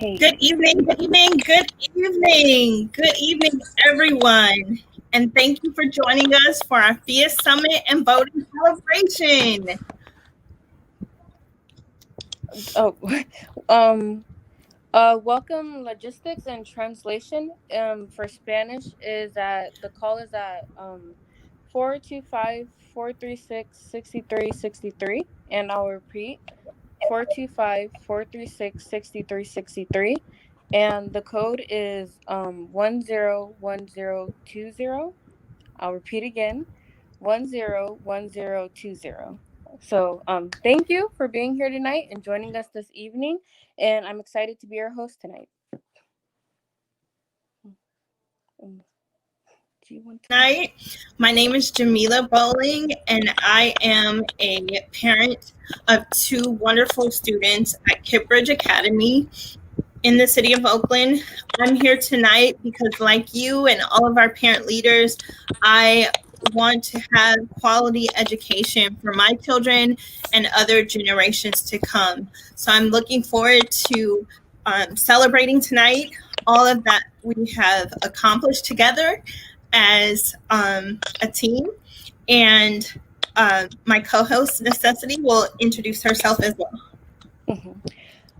Good evening, everyone. And thank you for joining us for our FIA Summit and voting celebration. Welcome. Logistics and translation for Spanish is at the call is at 425-436-6363, and I'll repeat 425-436-6363, and the code is 101020. I'll repeat again, 101020. So thank you for being here tonight and joining us this evening, and I'm excited to be your host tonight. My name is Jamila Bowling, and I am a parent of two wonderful students at Kittbridge Academy in the city of Oakland. I'm here tonight because, like you and all of our parent leaders, I want to have quality education for my children and other generations to come. So I'm looking forward to celebrating tonight all of that we have accomplished together as a team. And my co-host, Necessity, will introduce herself as well.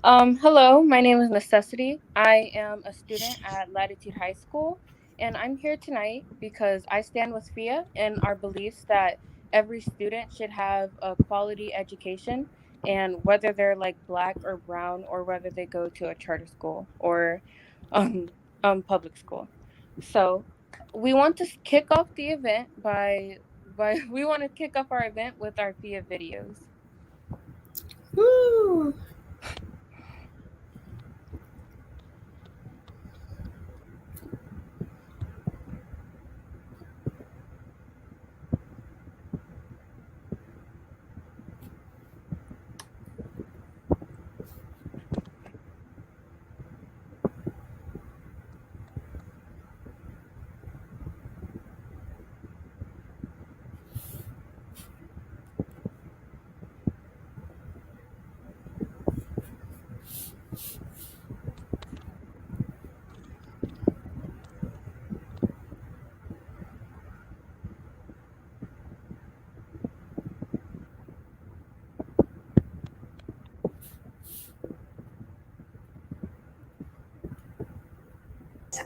Hello, my name is Necessity. I am a student at Latitude High School, and I'm here tonight because I stand with FIA and our beliefs that every student should have a quality education, and whether they're like Black or brown, or whether they go to a charter school or public school. So we want to kick off the event we want to kick off our event with our FIA videos. Woo!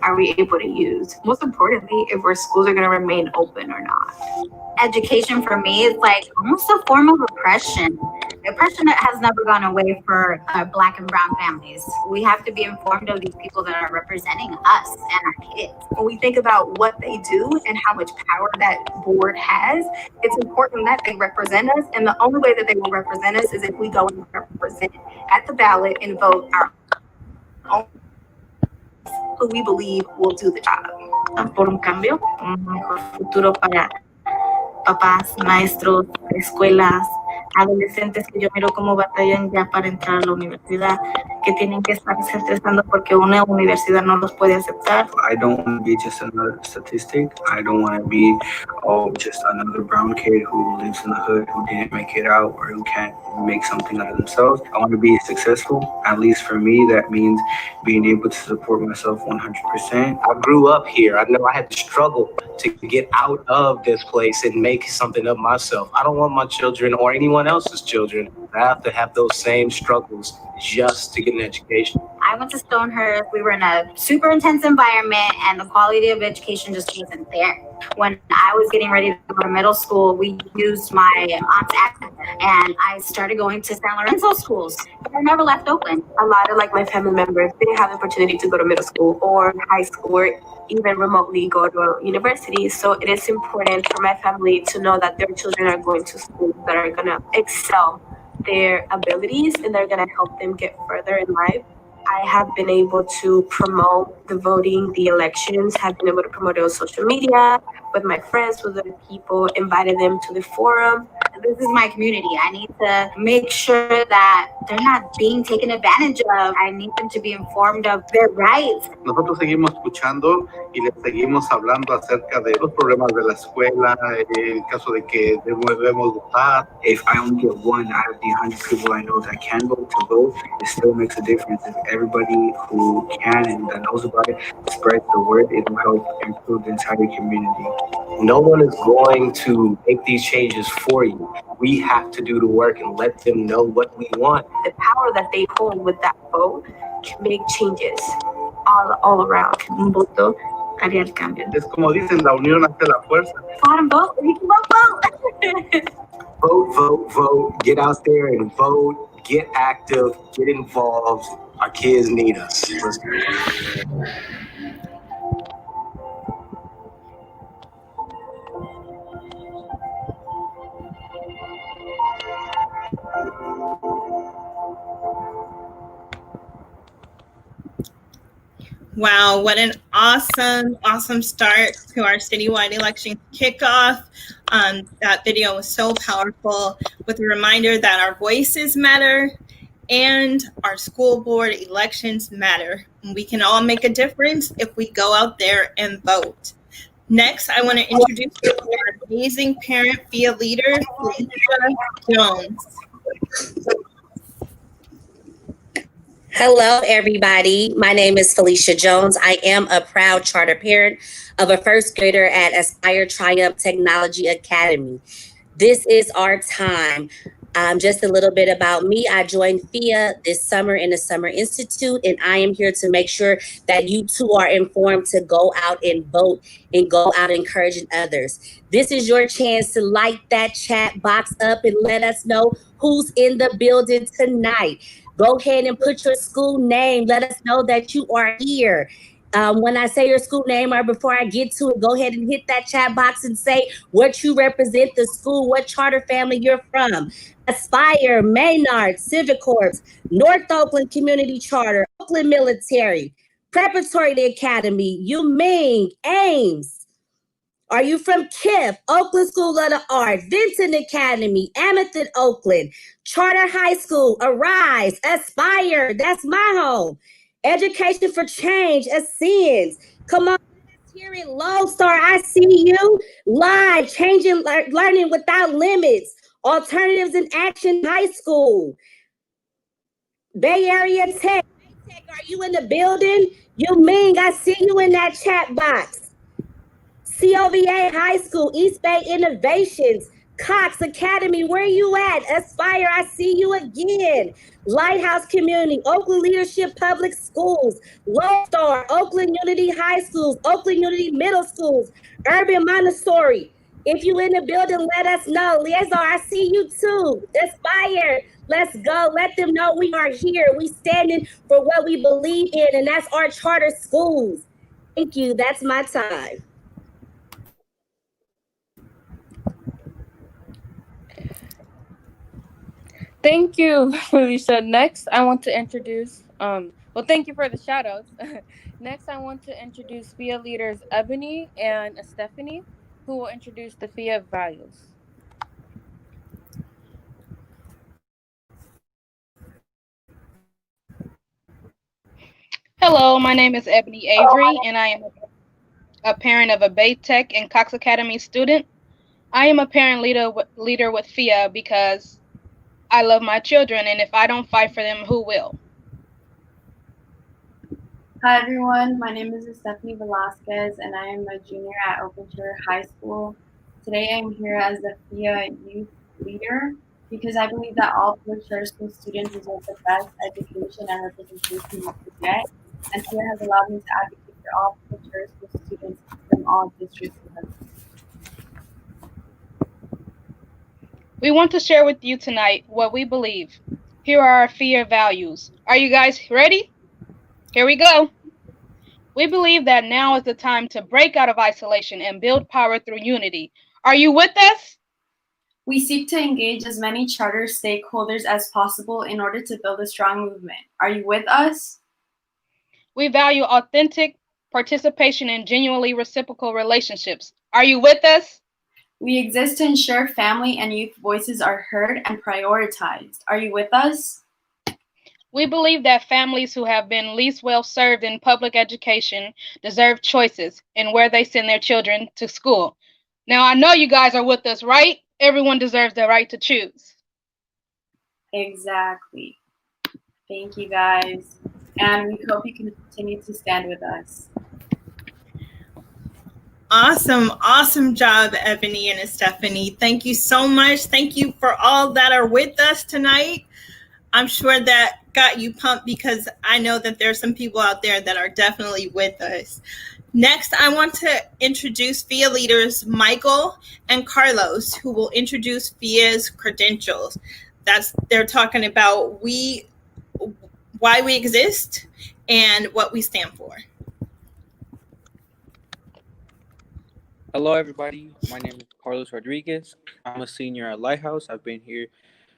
Are we able to use? Most importantly, if our schools are going to remain open or not. Education for me is like almost a form of oppression. Oppression that has never gone away for Black and brown families. We have to be informed of these people that are representing us and our kids. When we think about what they do and how much power that board has, it's important that they represent us. And the only way that they will represent us is if we go and represent at the ballot and vote our own who we believe will do the job. Por un cambio, un mejor futuro para papás, maestros, escuelas, adolescentes que yo miro cómo batallan ya para entrar a la universidad, que tienen que estarse estresando porque una universidad no los puede aceptar. I don't want to be just another statistic. I don't want to be, just another brown kid who lives in the hood, who didn't make it out, or who can't make something out of themselves. I want to be successful. At least for me, that means being able to support myself 100%. I grew up here. I know I had to struggle to get out of this place and make something of myself. I don't want my children or anyone else's children to have those same struggles just to get an education. I went to Stonehurst. We were in a super intense environment and the quality of education just wasn't there. When I was getting ready to go to middle school, we used my aunt's accent and I started going to San Lorenzo schools. They're never left open. A lot of my family members didn't have the opportunity to go to middle school or high school or even remotely go to university. So it is important for my family to know that their children are going to schools that are going to excel their abilities and they're going to help them get further in life. I have been able to promote the voting, the elections, have been able to promote it on social media, with my friends, with other people, invited them to the forum. This is my community. I need to make sure that they're not being taken advantage of. I need them to be informed of their rights. Nosotros seguimos escuchando y les seguimos hablando acerca de los problemas de la escuela, el caso de que debemos votar. If I only get one out of the 100 people I know that can vote to vote, it still makes a difference. If everybody who can and that knows about it spreads the word, it will help improve the entire community. No one is going to make these changes for you. We have to do the work and let them know what we want. The power that they hold with that vote can make changes all around. Un voto haría el cambio. Es como dicen, la unión hace la fuerza. Vote, vote, we can vote. Vote, vote, vote. Get out there and vote. Get active. Get involved. Our kids need us. Let's go. Wow, what an awesome start to our citywide election kickoff. That video was so powerful with a reminder that our voices matter and our school board elections matter. We can all make a difference if we go out there and vote. Next, I want to introduce you to our amazing parent FIA leader, Felicia Jones. Hello, everybody. My name is Felicia Jones. I am a proud charter parent of a first grader at Aspire Triumph Technology Academy. This is our time. Just a little bit about me. I joined FIA this summer in the Summer Institute, and I am here to make sure that you too are informed to go out and vote and go out encouraging others. This is your chance to light that chat box up and let us know who's in the building tonight. Go ahead and put your school name. Let us know that you are here. When I say your school name or before I get to it, go ahead and hit that chat box and say what you represent, the school, what charter family you're from. Aspire, Maynard, Civic Corps, North Oakland Community Charter, Oakland Military, Preparatory Academy, UMing, Ames. Are you from KIPP, Oakland School of the Arts, Vinton Academy, Amethyst Oakland, Charter High School, Arise, Aspire, that's my home. Education for Change, Ascends. Come on, let's hear it. Lone Star, I see you. Live, Changing Learning Without Limits. Alternatives in Action High School. Bay Area Tech. Are you in the building? UMing, I see you in that chat box. COVA High School, East Bay Innovations, Cox Academy, where you at? Aspire, I see you again. Lighthouse Community, Oakland Leadership Public Schools, Lone Star, Oakland Unity High Schools, Oakland Unity Middle Schools, Urban Montessori. If you in the building, let us know. Liazar, I see you too. Aspire, let's go. Let them know we are here. We standing for what we believe in, and that's our charter schools. Thank you. That's my time. Thank you, Felicia. Next, I want to introduce, thank you for the shout outs. Next, I want to introduce FIA leaders Ebony and Stephanie, who will introduce the FIA values. Hello, my name is Ebony Avery, and I am a parent of a Bay Tech and Cox Academy student. I am a parent leader with FIA because I love my children, and if I don't fight for them, who will? Hi everyone, my name is Stephanie Velasquez and I am a junior at Oakland Charter High School. Today I'm here as the FIA youth leader because I believe that all public charter school students deserve the best education and representation they could get, and FIA has allowed me to advocate for all public charter school students from all districts in the country. We want to share with you tonight what we believe. Here are our FIA values. Are you guys ready? Here we go. We believe that now is the time to break out of isolation and build power through unity. Are you with us? We seek to engage as many charter stakeholders as possible in order to build a strong movement. Are you with us? We value authentic participation and genuinely reciprocal relationships. Are you with us? We exist to ensure family and youth voices are heard and prioritized. Are you with us? We believe that families who have been least well served in public education deserve choices in where they send their children to school. Now, I know you guys are with us, right? Everyone deserves the right to choose. Exactly. Thank you guys. And we hope you can continue to stand with us. Awesome job, Ebony and Stephanie. Thank you so much. Thank you for all that are with us tonight. I'm sure that got you pumped because I know that there's some people out there that are definitely with us. Next, I want to introduce FIA leaders Michael and Carlos, who will introduce FIA's credentials. They're talking about why we exist and what we stand for. Hello, everybody. My name is Carlos Rodriguez. I'm a senior at Lighthouse. I've been here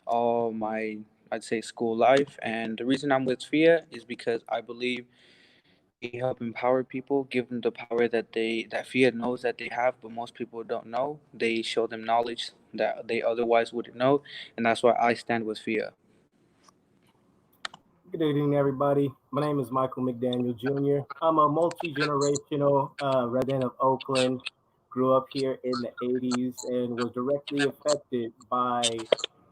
all my, I'd say, school life. And the reason I'm with FIA is because I believe we help empower people, give them the power that FIA knows that they have, but most people don't know. They show them knowledge that they otherwise wouldn't know, and that's why I stand with FIA. Good evening, everybody. My name is Michael McDaniel Jr. I'm a multi-generational resident of Oakland. Grew up here in the 80s and was directly affected by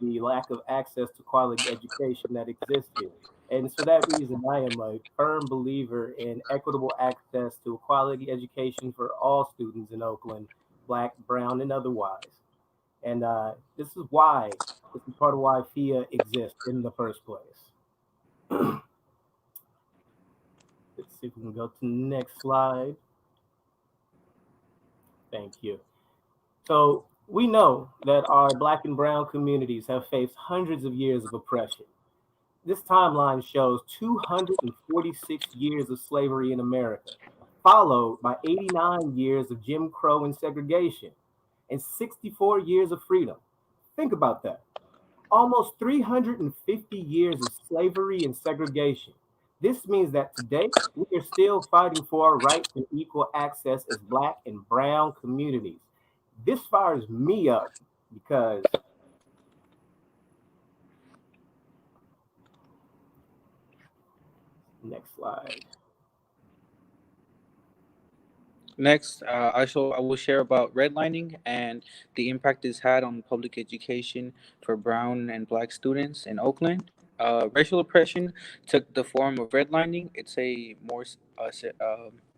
the lack of access to quality education that exists here. And for that reason, I am a firm believer in equitable access to a quality education for all students in Oakland, Black, brown, and otherwise. And this is part of why FIA exists in the first place. Let's see if we can go to the next slide. Thank you. So we know that our Black and brown communities have faced hundreds of years of oppression. This timeline shows 246 years of slavery in America, followed by 89 years of Jim Crow and segregation, and 64 years of freedom. Think about that. Almost 350 years of slavery and segregation. This means that today we are still fighting for our rights and equal access as Black and brown communities. This fires me up because next slide. Next, I will share about redlining and the impact it's had on public education for brown and black students in Oakland. Racial oppression took the form of redlining. It's a more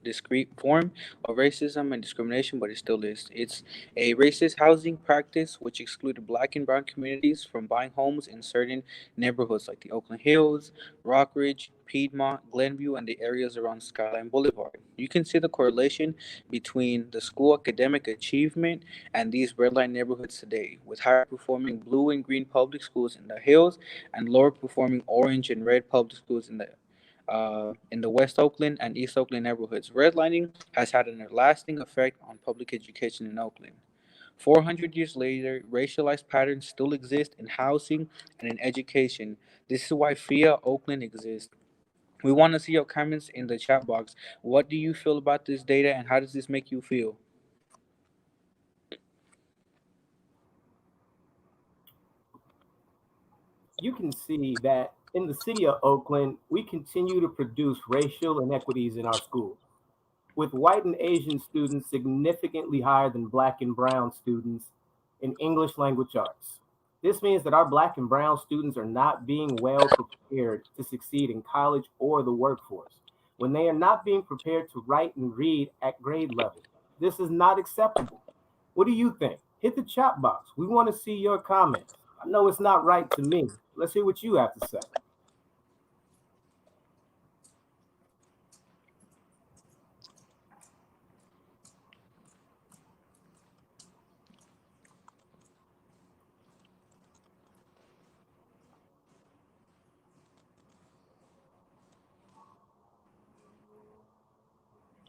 discrete form of racism and discrimination, but it still is. It's a racist housing practice which excluded black and brown communities from buying homes in certain neighborhoods like the Oakland Hills, Rockridge, Piedmont, Glenview, and the areas around Skyline Boulevard. You can see the correlation between the school academic achievement and these red line neighborhoods today, with higher performing blue and green public schools in the hills and lower performing orange and red public schools in the West Oakland and East Oakland neighborhoods. Redlining has had a lasting effect on public education in Oakland. 400 years later, racialized patterns still exist in housing and in education. This is why FIA Oakland exists. We want to see your comments in the chat box. What do you feel about this data and how does this make you feel? You can see that in the city of Oakland, we continue to produce racial inequities in our schools, with white and Asian students significantly higher than Black and brown students in English language arts. This means that our Black and brown students are not being well prepared to succeed in college or the workforce when they are not being prepared to write and read at grade level. This is not acceptable. What do you think? Hit the chat box. We want to see your comments. I know it's not right to me. Let's hear what you have to say.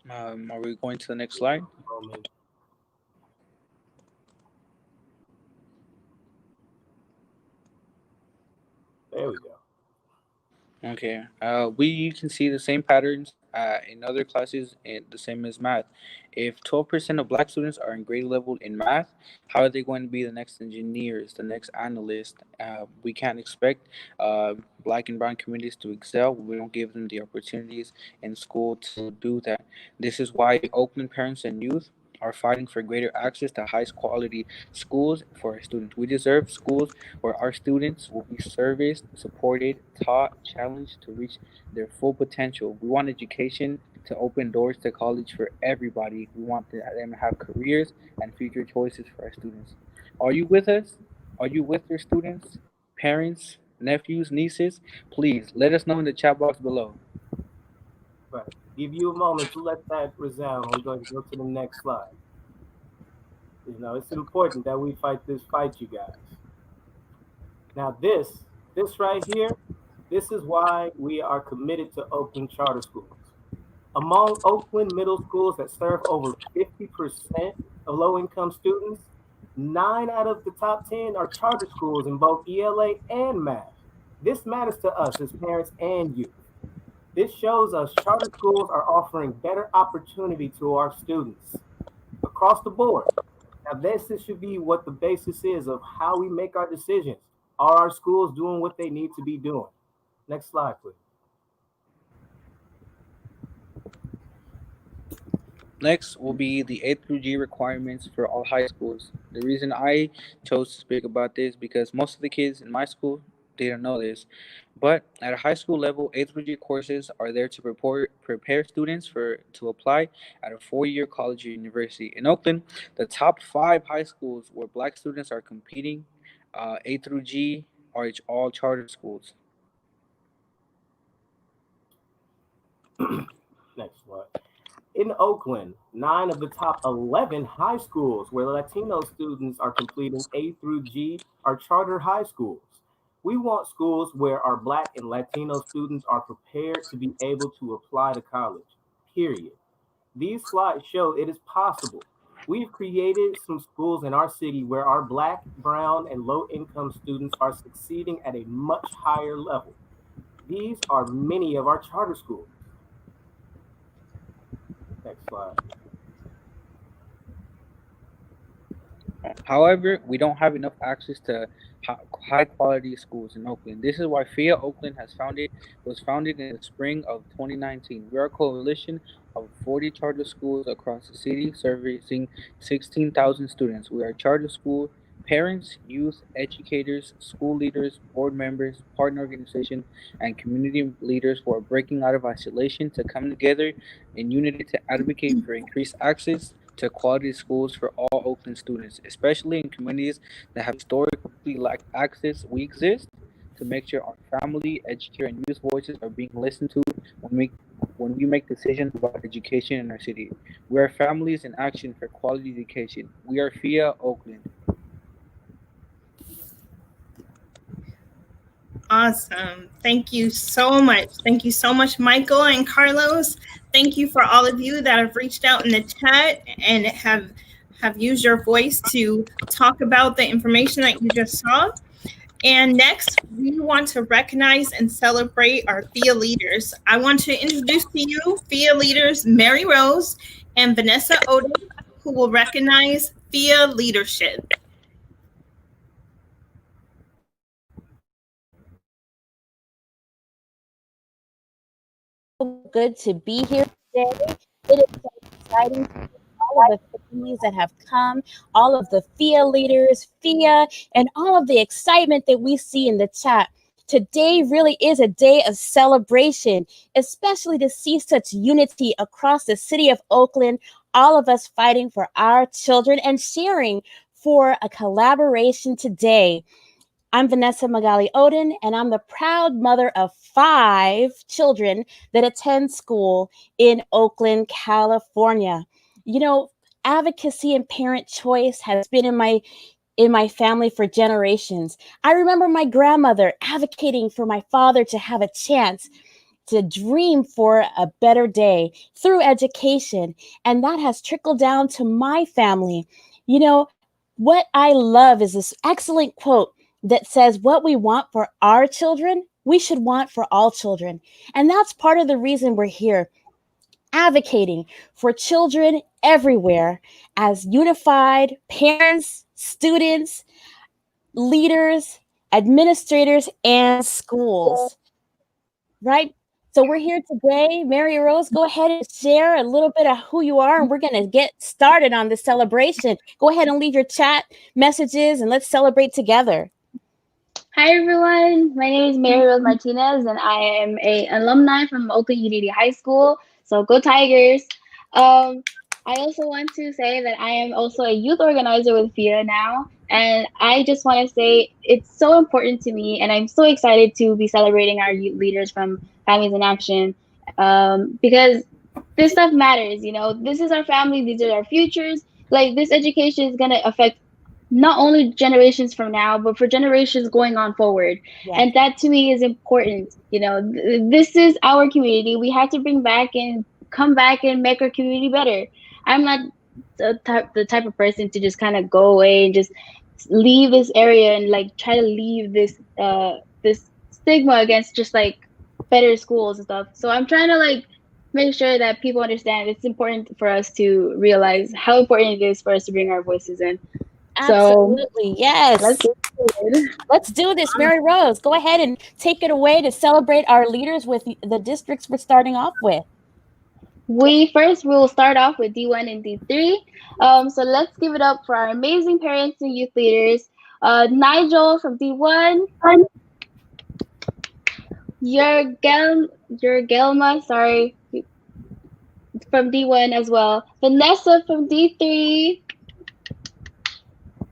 Are we going to the next slide? Moment. There we go. Okay. We can see the same patterns in other classes, and the same as math. If 12% of black students are in grade level in math, how are they going to be the next engineers, the next analyst? We can't expect black and brown communities to excel when we don't give them the opportunities in school to do that. This is why Oakland parents and youth are fighting for greater access to highest quality schools for our students. We deserve schools where our students will be serviced, supported, taught, challenged to reach their full potential. We want education to open doors to college for everybody. We want them to have careers and future choices for our students. Are you with us? Are you with your students, parents, nephews, nieces? Please let us know in the chat box below. Right. Give you a moment to let that resound. We're going to go to the next slide. It's important that we fight this fight, you guys. Now, this right here, this is why we are committed to Oakland charter schools. Among Oakland middle schools that serve over 50% of low-income students, 9 out of the top 10 are charter schools in both ELA and math. This matters to us as parents and youth. This shows us charter schools are offering better opportunity to our students across the board. Now, this should be what the basis is of how we make our decisions. Are our schools doing what they need to be doing? Next slide, please. Next will be the A through G requirements for all high schools. The reason I chose to speak about this because most of the kids in my school didn't know this. But at a high school level, A through G courses are there to prepare students to apply at a 4-year college or university. In Oakland, the top 5 high schools where black students are competing, A through G, are all charter schools. Next slide. In Oakland, 9 of the top 11 high schools where Latino students are completing A through G are charter high schools. We want schools where our Black and Latino students are prepared to be able to apply to college, period. These slides show it is possible. We've created some schools in our city where our Black, brown, and low-income students are succeeding at a much higher level. These are many of our charter schools. Next slide. However, we don't have enough access to high quality schools in Oakland. This is why FIA Oakland was founded in the spring of 2019. We are a coalition of 40 charter schools across the city, servicing 16,000 students. We are charter school parents, youth, educators, school leaders, board members, partner organizations, and community leaders who are breaking out of isolation to come together in unity to advocate for increased access to quality schools for all Oakland students, especially in communities that have historically lacked access. We exist to make sure our family, educator, and youth voices are being listened to when we make decisions about education in our city. We are families in action for quality education. We are FIA Oakland. Awesome. Thank you so much. Thank you so much, Michael and Carlos. Thank you for all of you that have reached out in the chat and have used your voice to talk about the information that you just saw. And next, we want to recognize and celebrate our FIA leaders. I want to introduce to you FIA leaders Mary Rose and Vanessa Odin, who will recognize FIA leadership. Good to be here today. It is so exciting to see all of the families that have come, all of the FIA leaders, FIA, and all of the excitement that we see in the chat. Today really is a day of celebration, especially to see such unity across the city of Oakland, all of us fighting for our children and sharing for a collaboration today. I'm Vanessa Magali Odin, and I'm the proud mother of 5 children that attend school in Oakland, California. You know, advocacy and parent choice has been in my family for generations. I remember my grandmother advocating for my father to have a chance to dream for a better day through education, and that has trickled down to my family. You know, what I love is this excellent quote that says what we want for our children, we should want for all children. And that's part of the reason we're here, advocating for children everywhere as unified parents, students, leaders, administrators, and schools, right? So we're here today. Mary Rose, go ahead and share a little bit of who you are, and we're going to get started on this celebration. Go ahead and leave your chat messages, and let's celebrate together. Hi everyone, my name is Mary Rose Martinez and I am a alumni from Oakland Unity High School, so go Tigers. I also want to say that I am also a youth organizer with FIA now, and I just want to say it's so important to me and I'm so excited to be celebrating our youth leaders from Families in Action, because this stuff matters, you know, this is our family, these are our futures, like this education is going to affect not only generations from now, but for generations going on forward. Yes. And that to me is important. You know, this is our community. We have to bring back and come back and make our community better. I'm not the type of person to just kind of go away and just leave this area and like try to leave this this stigma against just like better schools and stuff. So I'm trying to like make sure that people understand it's important for us to realize how important it is for us to bring our voices in. Absolutely, yes. Let's do this. Mary Rose, go ahead and take it away to celebrate our leaders with the districts we're starting off with. We will start off with D1 and D3. So let's give it up for our amazing parents and youth leaders. Nigel from D1. Gelma, sorry, from D1 as well. Vanessa from D3.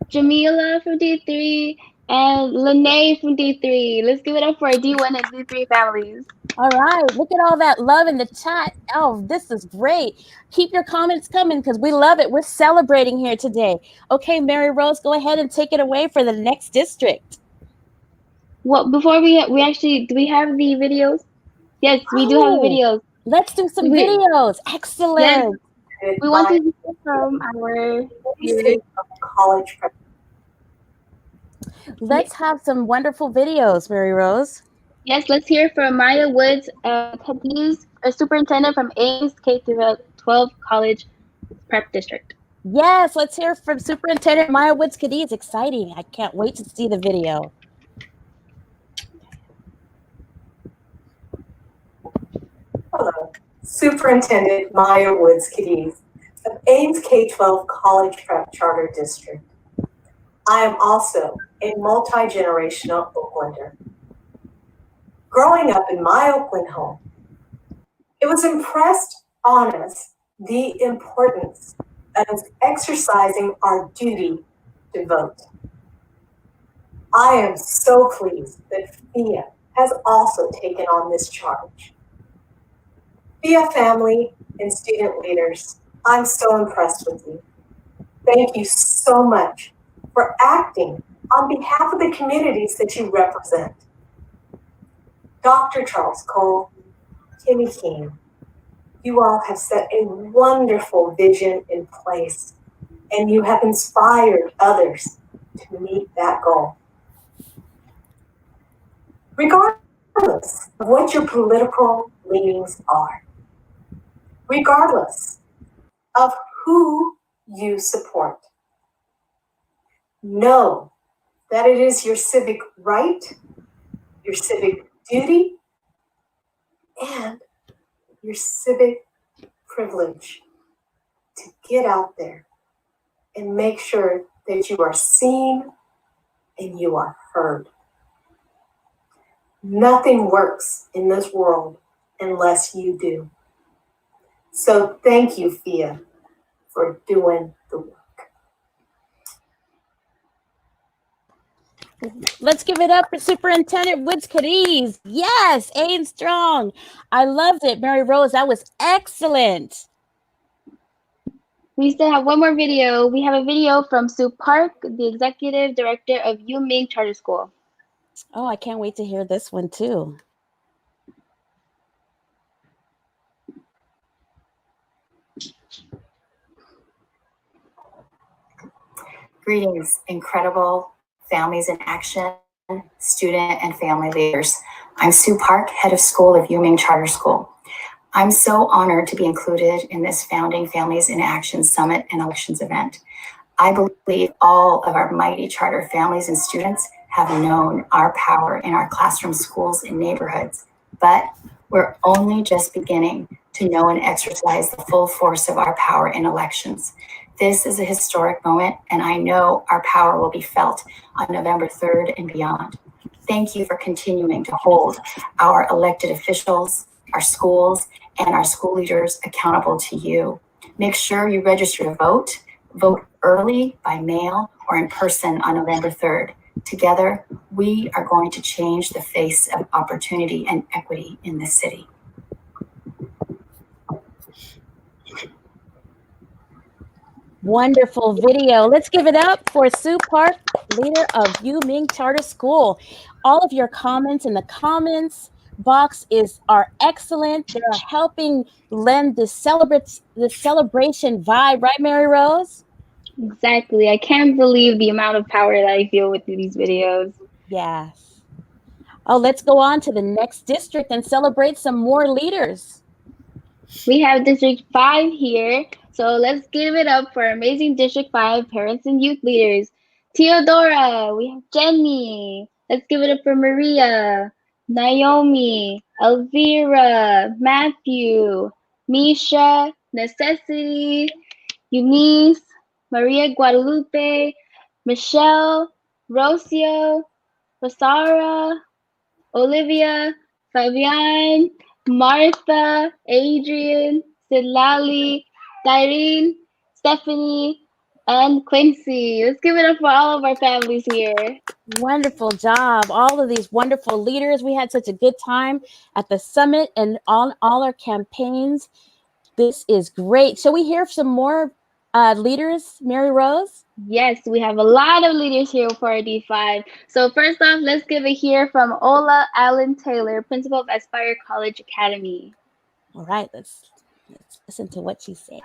Jamila from D3, and Lene from D3. Let's give it up for our D1 and D3 families. All right, look at all that love in the chat. Oh, this is great. Keep your comments coming because we love it. We're celebrating here today. Okay, Mary Rose, go ahead and take it away for the next district. Well, before we actually, do we have the videos? Yes, we do have the videos. Let's do some videos. Excellent. Yes. We want to hear from our college prep. Let's have some wonderful videos, Mary Rose. Yes, let's hear from Maya Woods, Cadiz, a superintendent from Ames K-12 College Prep District. Yes, let's hear from Superintendent Maya Woods Cadiz. Exciting. I can't wait to see the video. Hello, Superintendent Maya Woods Cadiz of Ames K-12 College Prep Charter District. I am also a multi-generational Oaklander. Growing up in my Oakland home, it was impressed on us the importance of exercising our duty to vote. I am so pleased that FIA has also taken on this charge. FIA family and student leaders, I'm so impressed with you. Thank you so much for acting on behalf of the communities that you represent. Dr. Charles Cole, Timmy King, you all have set a wonderful vision in place, and you have inspired others to meet that goal. Regardless of what your political leanings are, regardless of who you support, know that it is your civic right, your civic duty, and your civic privilege to get out there and make sure that you are seen and you are heard. Nothing works in this world unless you do. So thank you, FIA, for doing the work. Let's give it up for Superintendent Woods Cadiz. Yes, aim strong. I loved it, Mary Rose. That was excellent. We still have one more video. We have a video from Sue Park, the Executive Director of UMing Charter School. Oh, I can't wait to hear this one too. Greetings, incredible Families in Action, student and family leaders. I'm Sue Park, head of school of Yuming Charter School. I'm so honored to be included in this Founding Families in Action Summit and Elections event. I believe all of our mighty charter families and students have known our power in our classrooms, schools, and neighborhoods, but we're only just beginning to know and exercise the full force of our power in elections. This is a historic moment, and I know our power will be felt on November 3rd and beyond. Thank you for continuing to hold our elected officials, our schools, and our school leaders accountable to you. Make sure you register to vote. Vote early, by mail, or in person on November 3rd. Together, we are going to change the face of opportunity and equity in this city. Wonderful video. Let's give it up for Sue Park, leader of Yuming Charter School. All of your comments in the comments box are excellent. They are helping lend the celebration vibe, right, Mary Rose? Exactly. I can't believe the amount of power that I feel with these videos. Yes. Oh, let's go on to the next district and celebrate some more leaders. We have District 5 here, so let's give it up for amazing District 5 parents and youth leaders. Theodora, we have Jenny. Let's give it up for Maria, Naomi, Elvira, Matthew, Misha, Necessity, Eunice, Maria Guadalupe, Michelle, Rocio, Rosara, Olivia, Fabian, Martha, Adrian, Sidlali, Dyrene, Stephanie, and Quincy. Let's give it up for all of our families here. Wonderful job. All of these wonderful leaders. We had such a good time at the summit and on all our campaigns. This is great. Shall we hear some more leaders, Mary Rose? Yes, we have a lot of leaders here for our D5. So first off, let's give it here from Ola Allen Taylor, principal of Aspire College Academy. All right, let's listen to what she said.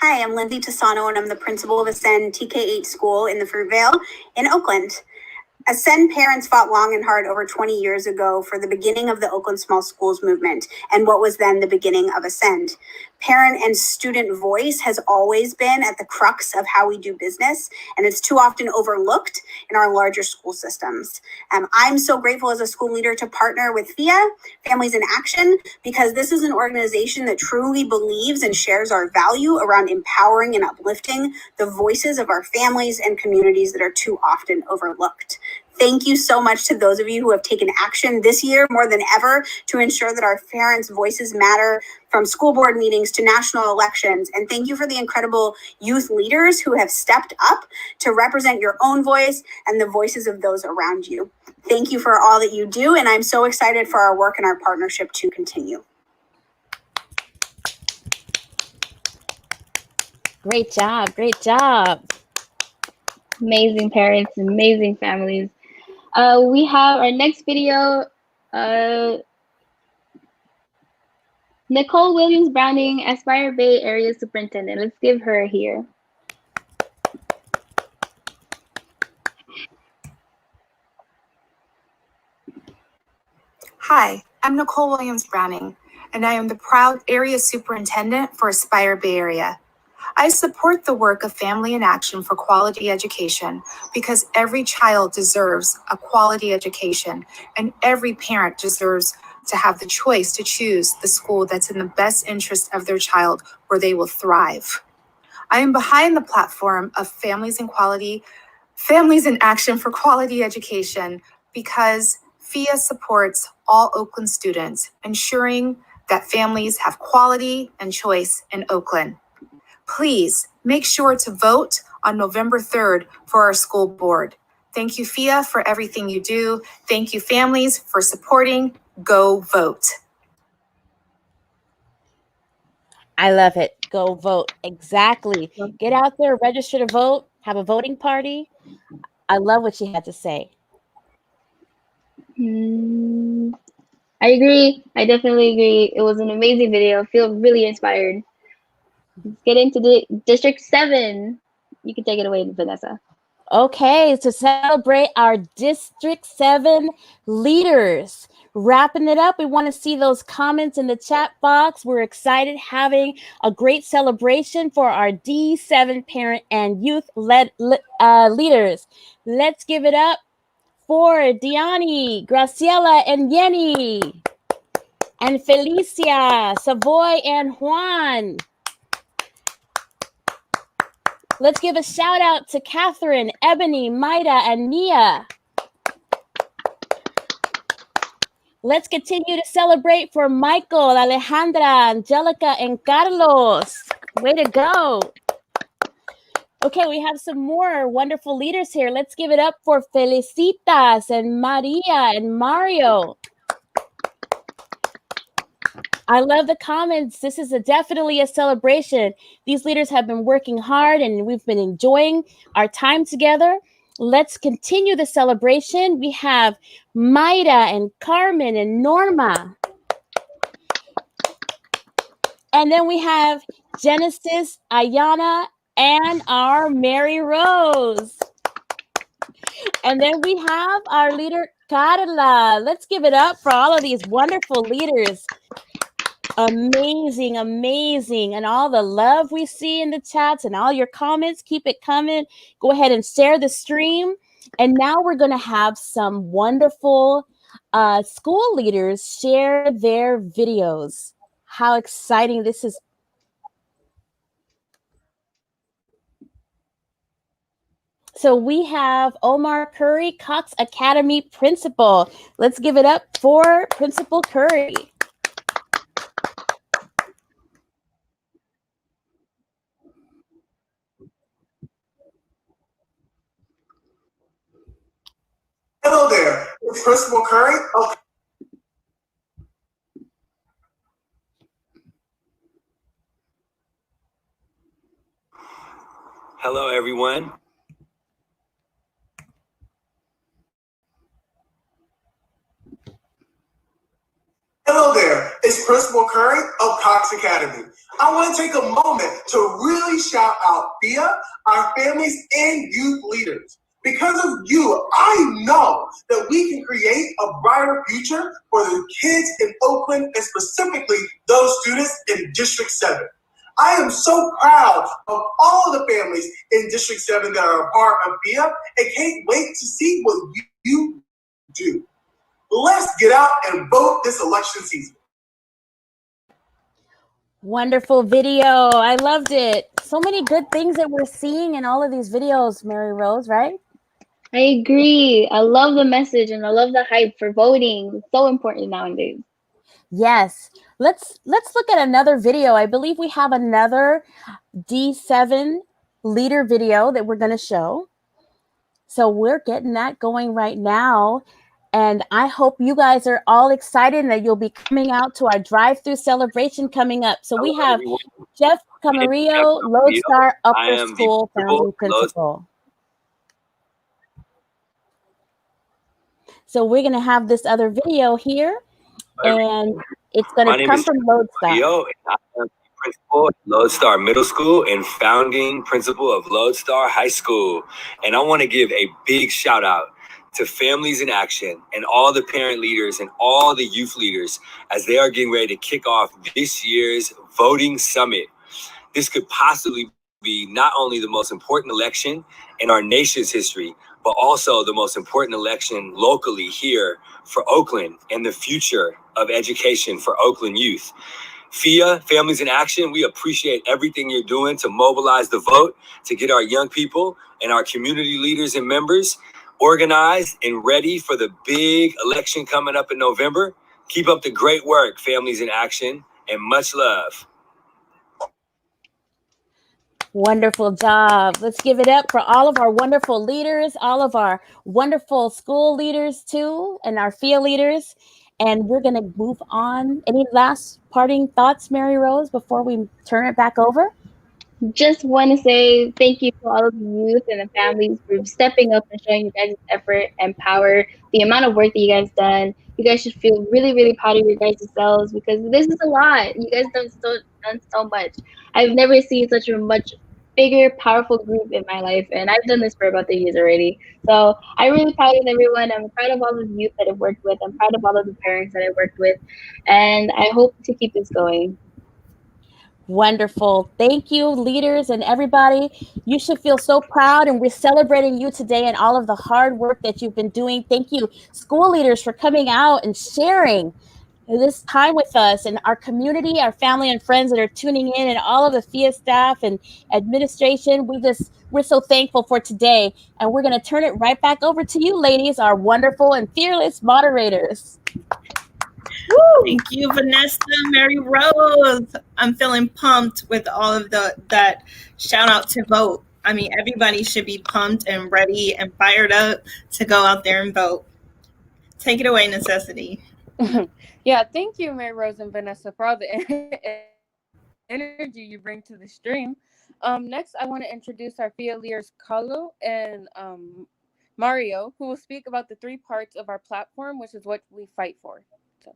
Hi, I'm Lindsay Tassano, and I'm the principal of Ascend TK8 School in the Fruitvale in Oakland. Ascend parents fought long and hard over 20 years ago for the beginning of the Oakland Small Schools movement and what was then the beginning of Ascend. Parent and student voice has always been at the crux of how we do business, and it's too often overlooked in our larger school systems. I'm so grateful as a school leader to partner with FIA, Families in Action, because this is an organization that truly believes and shares our value around empowering and uplifting the voices of our families and communities that are too often overlooked. Thank you so much to those of you who have taken action this year more than ever to ensure that our parents' voices matter, from school board meetings to national elections. And thank you for the incredible youth leaders who have stepped up to represent your own voice and the voices of those around you. Thank you for all that you do, and I'm so excited for our work and our partnership to continue. Great job, great job. Amazing parents, amazing families. We have our next video, Nicole Williams Browning, Aspire Bay Area Superintendent. Let's give her here. Hi, I'm Nicole Williams Browning, and I am the proud Area Superintendent for Aspire Bay Area. I support the work of Family in Action for Quality Education because every child deserves a quality education, and every parent deserves to have the choice to choose the school that's in the best interest of their child, where they will thrive. I am behind the platform of Families in Action for Quality Education because FIA supports all Oakland students, ensuring that families have quality and choice in Oakland. Please make sure to vote on November 3rd for our school board. Thank you, FIA, for everything you do. Thank you, families, for supporting. Go vote. I love it. Go vote. Exactly. Get out there, register to vote, have a voting party. I love what she had to say. I agree. I definitely agree. It was an amazing video. I feel really inspired. Let's get into the District 7. You can take it away, Vanessa. Okay, to celebrate our District 7 leaders. Wrapping it up, we want to see those comments in the chat box. We're excited having a great celebration for our D7 parent and youth led leaders. Let's give it up for Diani, Graciela, and Yenny, and Felicia, Savoy, and Juan. Let's give a shout out to Catherine, Ebony, Maida, and Nia. Let's continue to celebrate for Michael, Alejandra, Angelica, and Carlos. Way to go. Okay, we have some more wonderful leaders here. Let's give it up for Felicitas and Maria and Mario. I love the comments. This is definitely a celebration. These leaders have been working hard and we've been enjoying our time together. Let's continue the celebration. We have Maida and Carmen and Norma. And then we have Genesis, Ayana, and our Mary Rose. And then we have our leader, Carla. Let's give it up for all of these wonderful leaders. Amazing, amazing. And all the love we see in the chats and all your comments, keep it coming. Go ahead and share the stream. And now we're going to have some wonderful school leaders share their videos. How exciting this is. So we have Omar Curry, Cox Academy principal. Let's give it up for Principal Curry. Hello there, it's Principal Curry. Hello, everyone. Hello there, it's Principal Curry of Cox Academy. I want to take a moment to really shout out FIA, our families and youth leaders. Because of you, I know that we can create a brighter future for the kids in Oakland and specifically those students in District 7. I am so proud of all the families in District 7 that are a part of FIA and can't wait to see what you do. Let's get out and vote this election season. Wonderful video. I loved it. So many good things that we're seeing in all of these videos, Mary Rose, right? I agree. I love the message and I love the hype for voting. It's so important nowadays. Yes. Let's look at another video. I believe we have another D7 leader video that we're going to show. So we're getting that going right now. And I hope you guys are all excited and that you'll be coming out to our drive-through celebration coming up. So we have Jeff Camarillo, Lodestar Upper School founding principal. So we're going to have this other video here, and it's going to come from Lodestar. I'm principal at Lodestar Middle School and founding principal of Lodestar High School. And I want to give a big shout out to Families in Action and all the parent leaders and all the youth leaders as they are getting ready to kick off this year's voting summit. This could possibly be not only the most important election in our nation's history, but also the most important election locally here for Oakland and the future of education for Oakland youth. FIA, Families in Action, we appreciate everything you're doing to mobilize the vote, to get our young people and our community leaders and members organized and ready for the big election coming up in November. Keep up the great work, Families in Action, and much love. Wonderful job. Let's give it up for all of our wonderful leaders, all of our wonderful school leaders too, and our FIA leaders. And we're going to move on. Any last parting thoughts, Mary Rose, before we turn it back over? just want to say thank you to all of the youth and the families for stepping up and showing you guys' effort and power, the amount of work that you guys done. You guys should feel really, really proud of your guys' selves because this is a lot. You guys done so much. I've never seen such a much bigger, powerful group in my life, and I've done this for about 3 years already. So I'm really proud of everyone. I'm proud of all of the youth that I've worked with. I'm proud of all of the parents that I worked with, and I hope to keep this going. Wonderful. Thank you, leaders and everybody. You should feel so proud, and we're celebrating you today and all of the hard work that you've been doing. Thank you, school leaders, for coming out and sharing this time with us and our community, our family and friends that are tuning in, and all of the FIA staff and administration. We're so thankful for today. And we're going to turn it right back over to you, ladies, our wonderful and fearless moderators. Woo! Thank you, Vanessa, Mary Rose. I'm feeling pumped with all of that shout out to vote. I mean, everybody should be pumped and ready and fired up to go out there and vote. Take it away, Necessity. Yeah, thank you, Mary Rose and Vanessa, for all the energy you bring to the stream. Next, I want to introduce our FIA leaders, Carlo and Mario, who will speak about the 3 parts of our platform, which is what we fight for. So.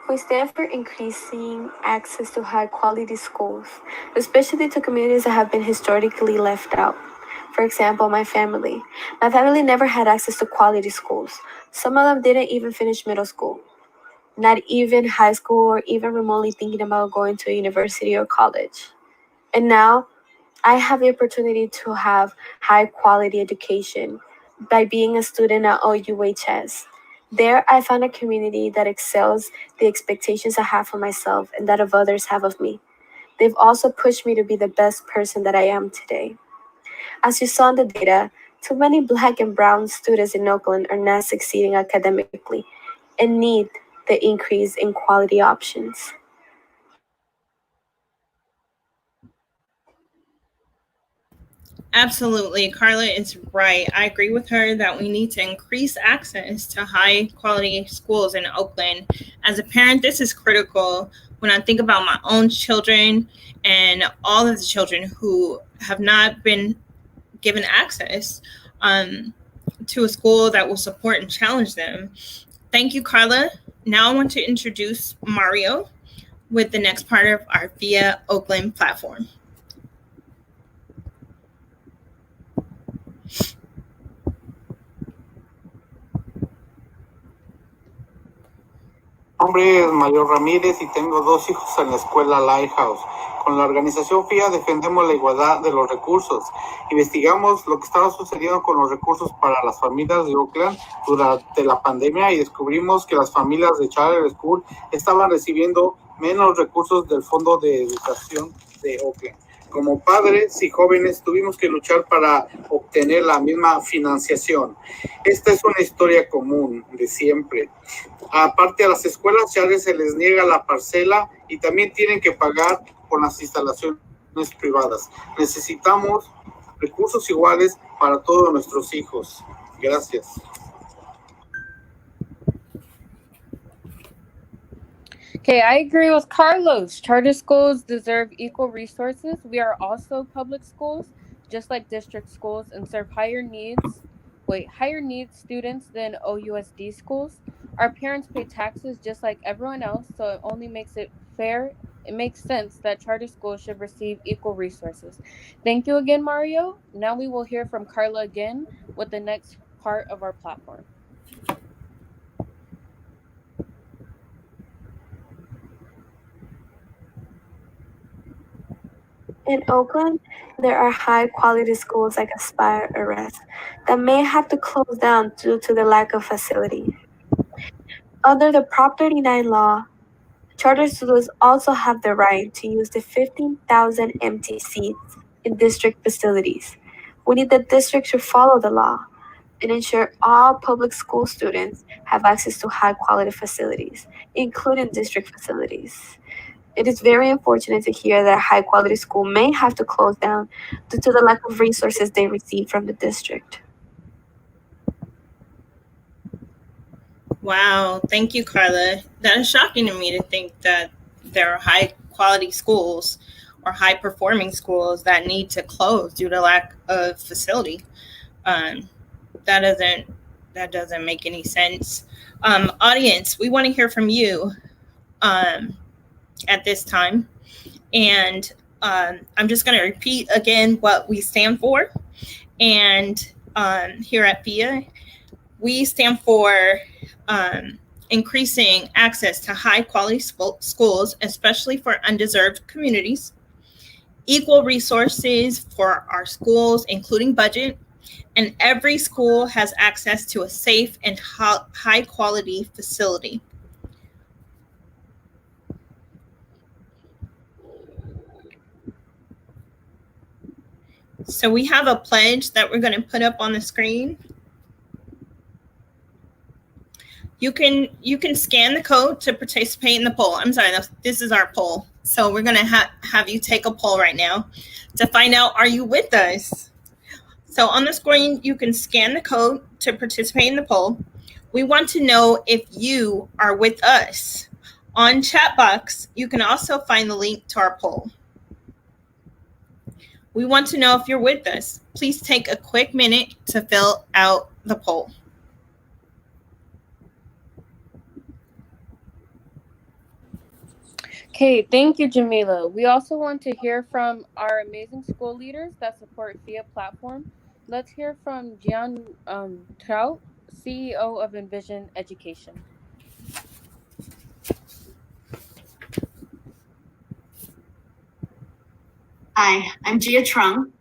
We stand for increasing access to high quality schools, especially to communities that have been historically left out. For example, my family. My family never had access to quality schools. Some of them didn't even finish middle school, not even high school, or even remotely thinking about going to a university or college. And now I have the opportunity to have high quality education by being a student at OUHS. There, I found a community that excels the expectations I have for myself and that of others have of me. They've also pushed me to be the best person that I am today. As you saw in the data, too many Black and brown students in Oakland are not succeeding academically and need the increase in quality options. Absolutely. Carla is right. I agree with her that we need to increase access to high quality schools in Oakland. As a parent, this is critical when I think about my own children and all of the children who have not been given access to a school that will support and challenge them. Thank you, Carla. Now I want to introduce Mario with the next part of our FIA Oakland platform. Mi nombre es Mayor Ramírez y tengo 2 hijos en la escuela Lighthouse. Con la organización FIA defendemos la igualdad de los recursos. Investigamos lo que estaba sucediendo con los recursos para las familias de Oakland durante la pandemia y descubrimos que las familias de Charter School estaban recibiendo menos recursos del Fondo de Educación de Oakland. Como padres y jóvenes tuvimos que luchar para obtener la misma financiación. Esta es una historia común de siempre. Aparte, a las escuelas charter se les niega la parcela y también tienen que pagar por las instalaciones privadas. Necesitamos recursos iguales para todos nuestros hijos. Gracias. Okay, I agree with Carlos. Charter schools deserve equal resources. We are also public schools, just like district schools, and serve higher needs students than OUSD schools. Our parents pay taxes just like everyone else, so it only makes it fair. It makes sense that charter schools should receive equal resources. Thank you again, Mario. Now we will hear from Carla again with the next part of our platform. In Oakland, there are high quality schools like Aspire or Rest that may have to close down due to the lack of facility. Under the Prop 39 law, charter schools also have the right to use the 15,000 empty seats in district facilities. We need the district to follow the law and ensure all public school students have access to high quality facilities, including district facilities. It is very unfortunate to hear that a high quality school may have to close down due to the lack of resources they receive from the district. Wow, thank you, Carla. That is shocking to me to think that there are high quality schools or high performing schools that need to close due to lack of facility. Um, that doesn't make any sense. Audience, we want to hear from you at this time, and I'm just going to repeat again what we stand for. And here at FIA, we stand for increasing access to high quality schools, especially for undeserved communities, equal resources for our schools, including budget, and every school has access to a safe and high quality facility. So we have a pledge that we're going to put up on the screen. You can scan the code to participate in the poll. I'm sorry, this is our poll. So we're going to have you take a poll right now to find out, are you with us? So on the screen, you can scan the code to participate in the poll. We want to know if you are with us. On chat box, you can also find the link to our poll. We want to know if you're with us. Please take a quick minute to fill out the poll. Okay, thank you, Jamila. We also want to hear from our amazing school leaders that support FIA platform. Let's hear from Gian Trout, CEO of Envision Education. Hi, I'm Gia Trung.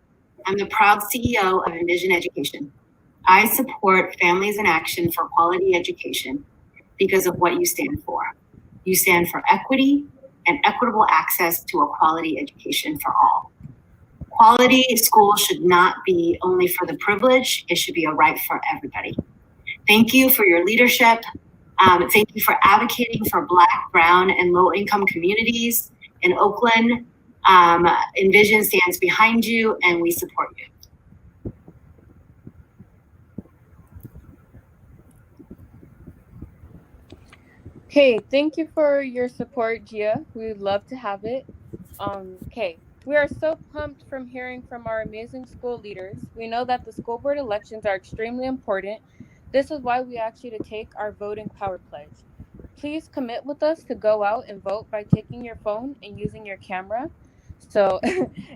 I'm the proud CEO of Envision Education. I support Families in Action for Quality Education because of what you stand for. You stand for equity and equitable access to a quality education for all. Quality schools should not be only for the privileged, it should be a right for everybody. Thank you for your leadership. Thank you for advocating for Black, Brown, and low-income communities in Oakland. Envision stands behind you and we support you. Okay, thank you for your support, Gia. We would love to have it. Okay, we are so pumped from hearing from our amazing school leaders. We know that the school board elections are extremely important. This is why we ask you to take our voting power pledge. Please commit with us to go out and vote by taking your phone and using your camera. So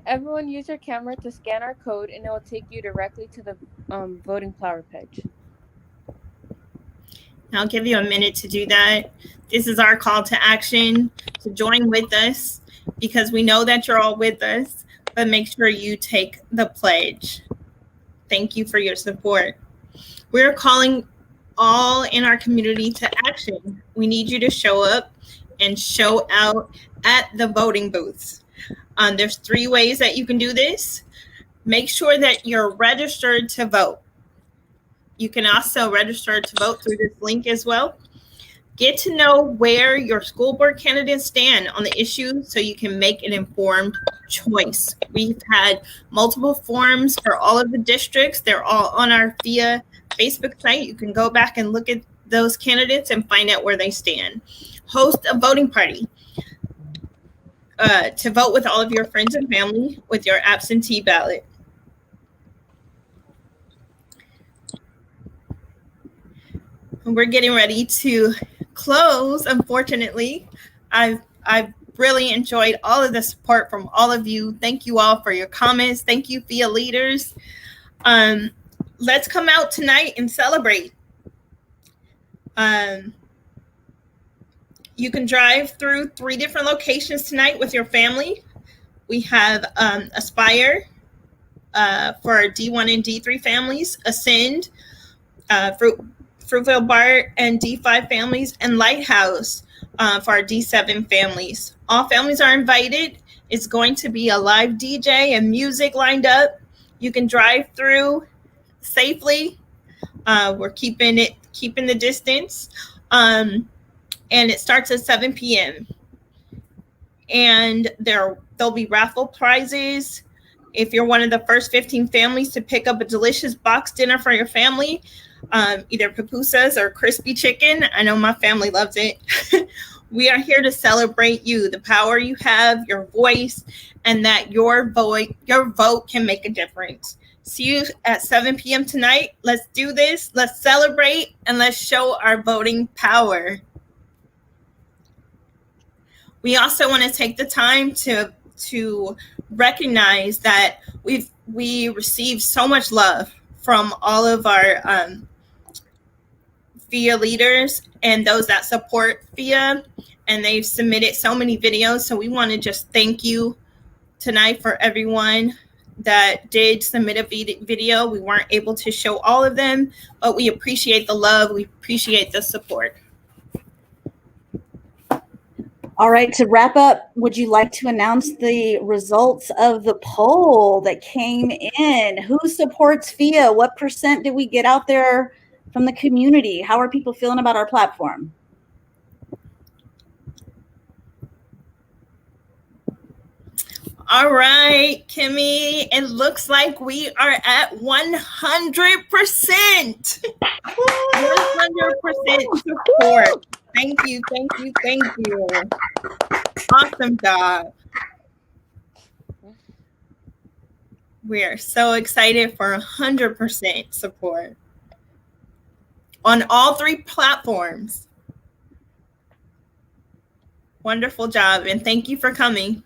everyone use your camera to scan our code and it will take you directly to the voting power pledge. I'll give you a minute to do that. This is our call to action to join with us because we know that you're all with us, but make sure you take the pledge. Thank you for your support. We're calling all in our community to action. We need you to show up and show out at the voting booths. There's 3 ways that you can do this. Make sure that you're registered to vote. You can also register to vote through this link as well. Get to know where your school board candidates stand on the issue so you can make an informed choice. We've had multiple forums for all of the districts. They're all on our FIA Facebook site. You can go back and look at those candidates and find out where they stand. Host a voting party to vote with all of your friends and family with your absentee ballot. We're getting ready to close. Unfortunately, I've really enjoyed all of the support from all of you. Thank you all for your comments. Thank you, FIA leaders. Let's come out tonight and celebrate. You can drive through 3 different locations tonight with your family. We have Aspire for our D1 and D3 families, Ascend, Fruitville Bar and D5 families, and Lighthouse for our D7 families. All families are invited. It's going to be a live DJ and music lined up. You can drive through safely. We're keeping the distance. And it starts at 7 p.m. And there'll be raffle prizes. If you're one of the first 15 families to pick up a delicious box dinner for your family, either pupusas or crispy chicken. I know my family loves it. We are here to celebrate you, the power you have, your voice, and that your vote can make a difference. See you at 7 p.m. tonight. Let's do this. Let's celebrate and let's show our voting power. We also want to take the time to recognize that we receive so much love from all of our FIA leaders and those that support FIA, and they've submitted so many videos. So we want to just thank you tonight for everyone that did submit a video. We weren't able to show all of them, but we appreciate the love. We appreciate the support. All right, to wrap up, would you like to announce the results of the poll that came in? Who supports FIA? What percent did we get out there from the community? How are people feeling about our platform? All right, Kimmy, it looks like we are at 100%. 100% support. Thank you, thank you, thank you. Awesome job. We are so excited for 100% support on all 3 platforms. Wonderful job, and thank you for coming.